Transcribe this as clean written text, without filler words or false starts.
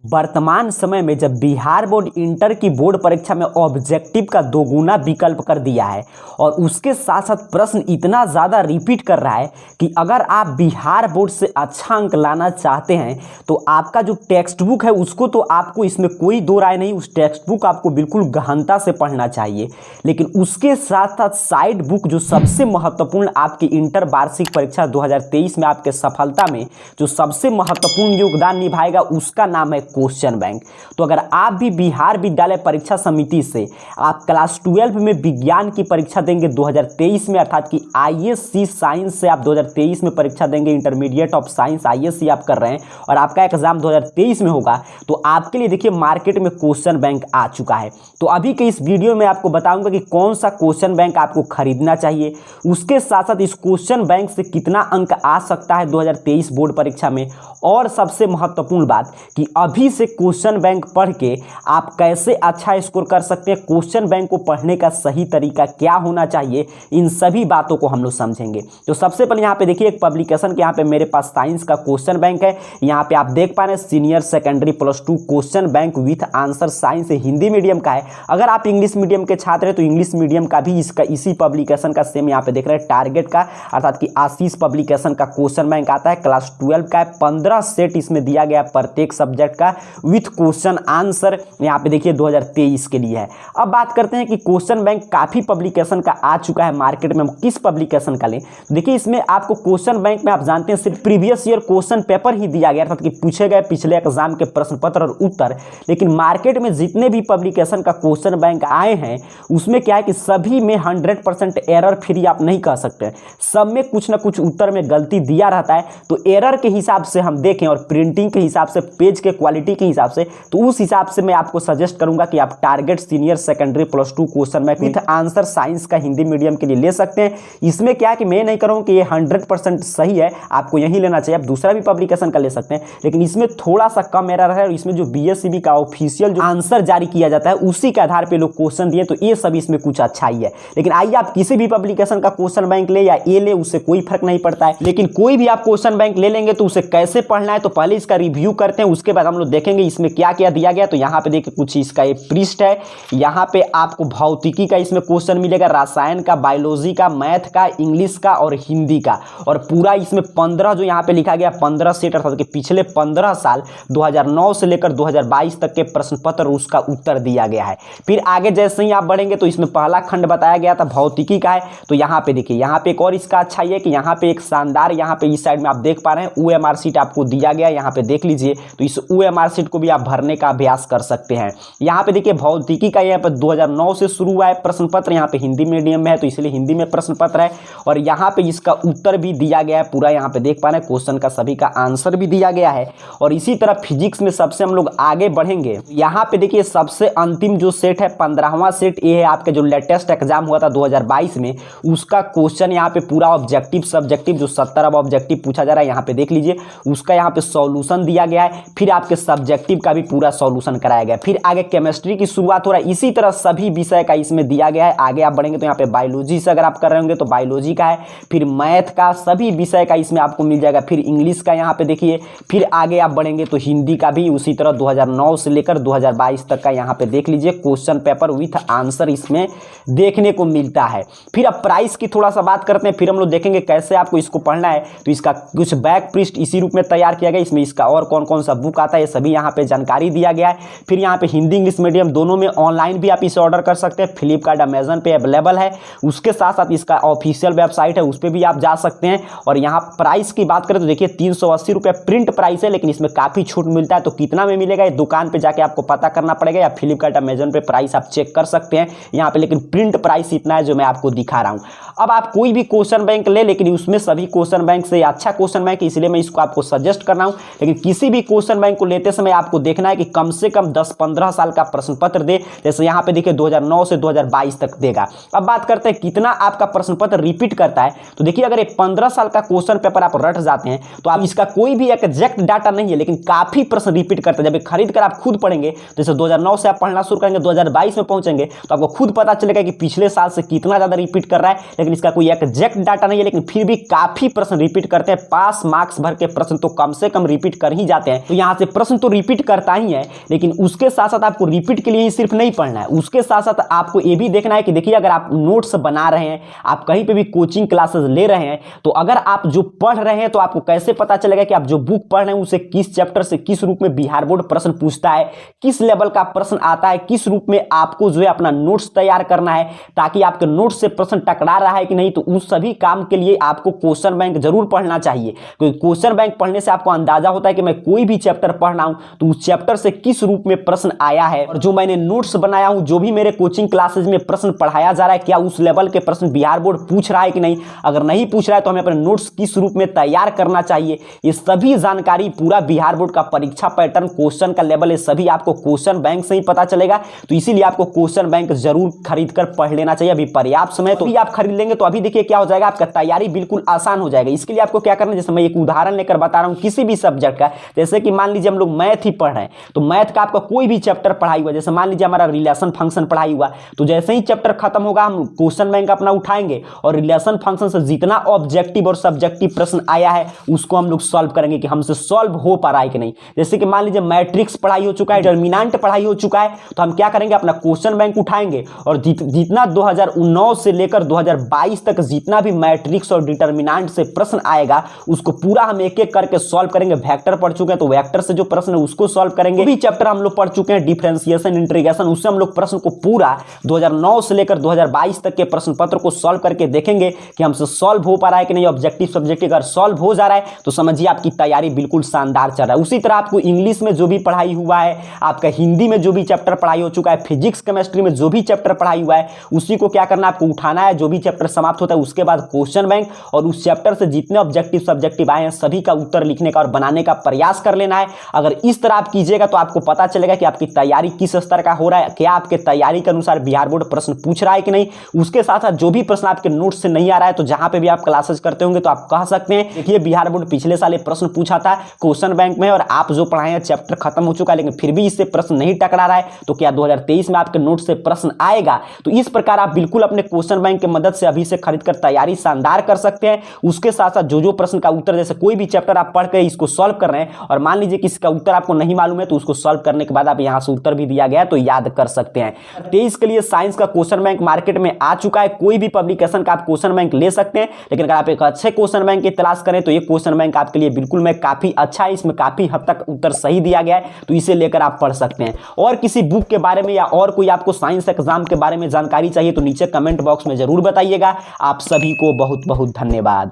वर्तमान समय में जब बिहार बोर्ड इंटर की बोर्ड परीक्षा में ऑब्जेक्टिव का दोगुना विकल्प कर दिया है और उसके साथ साथ प्रश्न इतना ज़्यादा रिपीट कर रहा है कि अगर आप बिहार बोर्ड से अच्छा अंक लाना चाहते हैं तो आपका जो टेक्स्ट बुक है उसको तो आपको इसमें कोई दो राय नहीं, उस टेक्स्ट बुक आपको बिल्कुल गहनता से पढ़ना चाहिए। लेकिन उसके साथ साथ साइड बुक जो सबसे महत्वपूर्ण आपकी इंटर वार्षिक परीक्षा 2023 में आपके सफलता में जो सबसे महत्वपूर्ण योगदान निभाएगा उसका नाम है क्वेश्चन बैंक। तो अगर आप भी बिहार विद्यालय परीक्षा समिति से आप क्लास 12 में विज्ञान की परीक्षा देंगे 2023 में, अर्थात कि आईएससी साइंस से आप 2023 में परीक्षा देंगे, इंटरमीडिएट ऑफ साइंस आईएससी आप कर रहे हैं और आपका एग्जाम 2023 में होगा, तो आपके लिए देखिए मार्केट में क्वेश्चन बैंक आ चुका है। तो अभी के इस वीडियो में आपको बताऊंगा कि कौन सा क्वेश्चन बैंक आपको खरीदना चाहिए, उसके साथ साथ इस क्वेश्चन बैंक से कितना अंक आ सकता है 2023 बोर्ड परीक्षा में, और सबसे महत्वपूर्ण बात कि अभी से क्वेश्चन बैंक पढ़ के आप कैसे अच्छा स्कोर कर सकते हैं, क्वेश्चन बैंक को पढ़ने का सही तरीका क्या होना चाहिए, इन सभी बातों को हम लोग समझेंगे। तो सबसे पहले यहाँ पे देखिए एक पब्लिकेशन के यहाँ पे मेरे पास साइंस का क्वेश्चन बैंक है, यहाँ पे आप देख पा रहे हैं senior secondary +2 question bank with answer science Hindi medium का है। अगर आप इंग्लिश मीडियम के छात्र हैं तो इंग्लिश मीडियम का भी इसका इसी पब्लिकेशन का सेम यहाँ पे देख रहे हैं टारगेट का, अर्थात कि आशीष पब्लिकेशन का क्वेश्चन बैंक आता है, क्लास 12 का है, 15 सेट इसमें दिया गया प्रत्येक सब्जेक्ट का विथ क्वेश्चन आंसर, यहाँ पे देखिए 2023 के लिए है। अब बात करते हैं कि क्वेश्चन बैंक काफी पब्लिकेशन का आ चुका है मार्केट में, हम किस पब्लिकेशन का लें। देखिए इसमें आपको क्वेश्चन बैंक में आप जानते हैं सिर्फ प्रीवियस ईयर क्वेश्चन पेपर ही दिया गया, अर्थात कि पूछे गए पिछले एग्जाम के प्रश्न पत्र और उत्तर। लेकिन मार्केट में जितने भी पब्लिकेशन का क्वेश्चन बैंक आए हैं उसमें क्या है कि सभी में 100% एरर फ्री आप नहीं कह सकते, सब में कुछ ना कुछ उत्तर में गलती दिया रहता है। तो एरर के हिसाब से हम देखें और प्रिंटिंग के हिसाब से, पेज के क्वालिटी के हिसाब से, तो उस हिसाब से मैं आपको सजेस्ट करूंगा कि आप target senior secondary +2 question bank with answer science का हिंदी मीडियम के लिए ले सकते हैं। इसमें क्या है कि मैं नहीं करूँ कि ये 100% सही है, आपको यही लेना चाहिए, आप दूसरा भी पब्लिकेशन का ले सकते हैं, लेकिन इसमें थोड़ा सा कम एरर है। और इसमें जो बीएससीबी का ऑफिशियल जो आंसर जारी किया जाता है उसी के आधार पे लोग क्वेश्चन दिए, तो ये सब इसमें कुछ अच्छा ही है। लेकिन आइए आप किसी भी पब्लिकेशन का क्वेश्चन बैंक ले या ए ले, उससे कोई फर्क नहीं पड़ता है। लेकिन कोई भी आप क्वेश्चन बैंक ले लेंगे तो उसे कैसे पढ़ना है, तो पहले इसका रिव्यू करते हैं, उसके बाद हम लोग देखेंगे इसमें क्या क्या दिया गया। तो यहाँ पे देखिए कुछ इसका एक पृष्ठ है, यहाँ पे आपको भौतिकी का इसमें क्वेश्चन मिलेगा, रसायन का, बायोलॉजी का, मैथ का, इंग्लिश का और हिंदी का, और पूरा इसमें 15 जो यहाँ पे लिखा गया 15 सेट, अर्थात कि पिछले 15 साल 2009 से लेकर 2022 तक के प्रश्न पत्र उसका उत्तर दिया गया है। फिर आगे जैसे ही आप बढ़ेंगे तो इसमें पहला खंड बताया गया था भौतिकी का है, तो यहाँ पे देखिए यहाँ पे एक और इसका अच्छा है कि यहाँ पे एक शानदार, यहाँ पे इस साइड में आप देख पा रहे हैं OMR शीट आपको दिया गया, यहाँ पे देख लीजिए। तो इस OMR शीट को भी आप भरने का अभ्यास कर सकते हैं। यहाँ पे देखिए भौतिकी का यहाँ पे 2009 से शुरू हुआ है प्रश्न पत्र, यहाँ पे हिंदी मीडियम में है तो इसलिए हिंदी में प्रश्न पत्र है, और यहाँ पे इसका उत्तर भी दिया गया है पूरा, यहाँ पे देख पा रहे हैं क्वेश्चन का सभी का आंसर भी दिया गया है। और इसी तरह फिजिक्स में सबसे हम लोग आगे बढ़ेंगे, यहाँ पे देखिए सबसे अंतिम जो सेट है 15वां सेट, ये है आपके जो लेटेस्ट एग्जाम हुआ था 2022 में, उसका क्वेश्चन यहाँ पे पूरा ऑब्जेक्टिव सब्जेक्टिव जो 70 अब ऑब्जेक्टिव पूछा जा रहा है, यहाँ पे देख लीजिए उसका यहाँ पे सॉल्यूशन दिया गया है। फिर आपके सब्जेक्टिव का भी पूरा सॉल्यूशन कराया गया है। फिर आगे केमिस्ट्री की शुरुआत हो रहा है, इसी तरह सभी विषय का इसमें दिया गया है। आगे आप बढ़ेंगे तो यहाँ पे बायोलॉजी से अगर आप कर रहे होंगे तो बायोलॉजी का है, फिर मैथ का, सभी विषय का इसमें आपको मिल जाएगा। फिर इंग्लिश का यहाँ पे देखिए, फिर आगे आप बढ़ेंगे तो हिंदी का भी उसी तरह 2009 से लेकर 2022 तक का यहाँ पे देख लीजिए क्वेश्चन पेपर विथ आंसर इसमें देखने को मिलता है। फिर अब प्राइस की थोड़ा सा बात करते हैं, फिर हम लोग देखेंगे कैसे आपको इसको पढ़ना है। तो इसका कुछ बैक पृष्ठ इसी रूप में तैयार किया गया, इसमें इसका और कौन कौन सा बुक आता है ये सभी यहाँ पे जानकारी दिया गया है। फिर यहाँ पे हिंदी इंग्लिश मीडियम दोनों में ऑनलाइन भी आप इसे ऑर्डर कर सकते हैं, फ्लिपकार्ट अमेजन पे अवेलेबल है। उसके साथ साथ इसका ऑफिशियल वेबसाइट है, उस पर भी आप जा सकते हैं। और यहाँ प्राइस की बात करें तो देखिए 380 रुपये प्रिंट प्राइस है, लेकिन इसमें काफ़ी छूट मिलता है। तो कितना में मिलेगा ये दुकान पे जाके आपको पता करना पड़ेगा, या फ्लिपकार्ट अमेजन पे प्राइस आप चेक कर सकते हैं यहाँ पे, लेकिन प्रिंट प्राइस इतना है जो मैं आपको दिखा रहा हूँ। अब आप कोई भी क्वेश्चन बैंक ले, लेकिन उसमें सभी क्वेश्चन बैंक से अच्छा क्वेश्चन बैंक, इसलिए मैं इसको आपको सजेस्ट कर रहा हूँ। लेकिन किसी भी क्वेश्चन बैंक को लेते समय आपको देखना है कि कम से कम 10-15 साल का प्रश्न पत्र दे, जैसे यहाँ पे देखिए 2009 से 2022 तक देगा। अब बात करते हैं कितना आपका प्रश्न पत्र रिपीट करता है। तो देखिए अगर एक 15 साल का क्वेश्चन पेपर आप रट जाते हैं तो आप इसका कोई भी एग्जैक्ट डाटा नहीं है, लेकिन काफी प्रश्न रिपीट करते हैं। जब खरीद कर आप खुद पढ़ेंगे, जैसे 2009 से आप पढ़ना शुरू करेंगे 2022 में पहुंचेंगे तो आपको खुद पता चलेगा कि पिछले साल से कितना ज्यादा रिपीट कर रहा है। लेकिन इसका कोई एग्जैक्ट डाटा नहीं है, लेकिन फिर भी काफी प्रश्न रिपीट करते हैं। पास मार्क्स भर के प्रश्न तो कम से कम रिपीट कर ही जाते हैं। तो यहाँ से प्रश्न तो रिपीट करता ही है, लेकिन उसके साथ साथ आपको रिपीट के लिए ही सिर्फ नहीं पढ़ना है, उसके साथ साथ आपको ये भी देखना है कि देखिए अगर आप नोट्स बना रहे हैं, आप कहीं पे भी कोचिंग क्लासेस ले रहे हैं, तो अगर आप जो पढ़ रहे हैं तो आपको कैसे पता चलेगा कि आप जो बुक पढ़ रहे हैं उसे किस चैप्टर से किस रूप में बिहार बोर्ड प्रश्न पूछता है, किस लेवल का प्रश्न आता है, किस रूप में आपको जो है अपना नोट्स तैयार करना है, ताकि आपके नोट्स से प्रश्न टकरा रहा है कि नहीं। तो उस सभी काम के लिए आपको क्वेश्चन बैंक जरूर पढ़ना चाहिए, क्योंकि क्वेश्चन बैंक पढ़ने से आपको अंदाजा होता है कि मैं कोई भी चैप्टर पढ़ रहा हूं तो उस चैप्टर से किस रूप में प्रश्न आया है, और जो मैंने नोट्स बनाया हूं, जो भी मेरे कोचिंग क्लासेज में प्रश्न पढ़ाया जा रहा है, क्या उस लेवल के प्रश्न बिहार बोर्ड पूछ रहा है कि नहीं। अगर नहीं पूछ रहा है तो हमें अपने नोट्स किस रूप में तैयार करना चाहिए, ये सभी जानकारी पूरा बिहार बोर्ड का परीक्षा पैटर्न, क्वेश्चन का लेवल, ये सभी आपको क्वेश्चन बैंक से ही पता चलेगा। तो इसीलिए आपको क्वेश्चन बैंक जरूर खरीद कर पढ़ लेना चाहिए, अभी पर्याप्त समय तो भी आप खरीद लेंगे तो अभी देखिए क्या हो जाएगा, आपका तैयारी बिल्कुल आसान हो जाएगा। इसके लिए आपको क्या करना है, जैसे मैं एक उदाहरण लेकर बता रहा हूं किसी भी सब्जेक्ट का, जैसे कि मान लीजिए हम लोग मैथ ही पढ़ रहे हैं, तो मैथ का आपका कोई भी चैप्टर पढ़ाई हुआ, जैसे मान लीजिए हमारा रिलेशन फंक्शन पढ़ाई हुआ, तो जैसे ही चैप्टर खत्म होगा हम क्वेश्चन बैंक अपना उठाएंगे और रिलेशन फंक्शन से जितना ऑब्जेक्टिव और सब्जेक्टिव प्रश्न आया है उसको हम लोग सॉल्व करेंगे कि हमसे सॉल्व हो पा रहा है कि नहीं। जैसे कि मान लीजिए मैट्रिक्स पढ़ाई हो चुका है, डिटरमिनेंट पढ़ाई हो चुका है, तो हम क्या करेंगे, अपना क्वेश्चन बैंक उठाएंगे और जितना 2019 से लेकर 2022 तक जितना भी मैट्रिक्स और डिटरमिनेंट से प्रश्न आएगा उसको पूरा हम एक एक करके सॉल्व करेंगे। वेक्टर पढ़ चुके हैं तो वेक्टर से जो प्रश्न है उसको सॉल्व करेंगे। भी चैप्टर हम लोग पढ़ चुके हैं डिफरेंशिएशन, इंटीग्रेशन, उससे हम लोग प्रश्न को पूरा 2009 से लेकर 2022 तक के प्रश्न पत्र को सॉल्व करके देखेंगे कि हमसे सॉल्व हो पा रहा है कि नहीं। ऑब्जेक्टिव सब्जेक्टिव अगर सॉल्व हो जा रहा है तो समझिए आपकी तैयारी बिल्कुल शानदार चल रहा है। उसी तरह आपको इंग्लिश में जो भी पढ़ाई हुआ है, आपका हिंदी में जो भी चैप्टर पढ़ाई हो चुका है, फिजिक्स केमिस्ट्री में जो भी चैप्टर पढ़ाई हुआ है, उसी को क्या करना है, आपको उठाना है। जो भी चैप्टर समाप्त होता है उसके बाद क्वेश्चन बैंक और उस चैप्टर से जितने ऑब्जेक्टिव सब्जेक्टिव आए हैं सभी का उत्तर लिखने का और बनाने का प्रयास कर लेना है। अगर इस तरह आप कीजिएगा तो आपको पता चलेगा कि आपकी तैयारी किस स्तर का हो रहा है, क्या आपके तैयारी के अनुसार बिहार बोर्ड प्रश्न पूछ रहा है कि नहीं। उसके साथ साथ जो भी प्रश्न आपके नोट से नहीं आ रहा है तो जहां पे भी आप क्लासेस करते होंगे तो आप कह सकते हैं देखिए बिहार बोर्ड पिछले साल ये प्रश्न पूछा था क्वेश्चन बैंक में और आप जो पढ़ाए हैं चैप्टर खत्म हो चुका है लेकिन फिर भी इससे प्रश्न नहीं टकरा रहा है, तो क्या 2023 में आपके नोट से प्रश्न आएगा। तो इस प्रकार आप बिल्कुल अपने क्वेश्चन बैंक की मदद से अभी से खरीद कर तैयारी शानदार कर सकते हैं। उसके साथ साथ जो प्रश्न का उत्तर, जैसे कोई भी चैप्टर आप पढ़ के इसको सॉल्व कर रहे हैं और मान लीजिए किसी का उत्तर आपको नहीं मालूम है तो उसको सॉल्व करने के बाद आप यहां से उत्तर भी दिया गया है तो याद कर सकते हैं। 23 के लिए साइंस का क्वेश्चन बैंक मार्केट में आ चुका है, कोई भी पब्लिकेशन का आप क्वेश्चन बैंक ले सकते हैं। लेकिन अगर आप एक अच्छे क्वेश्चन बैंक की तलाश करें तो ये क्वेश्चन बैंक आपके लिए बिल्कुल में काफी अच्छा है, इसमें काफी हद तक उत्तर सही दिया गया है, तो इसे लेकर आप पढ़ सकते हैं। और किसी बुक के बारे में या और कोई आपको साइंस एग्जाम के बारे में जानकारी चाहिए तो नीचे कमेंट बॉक्स में जरूर बताइएगा। आप सभी को बहुत बहुत धन्यवाद।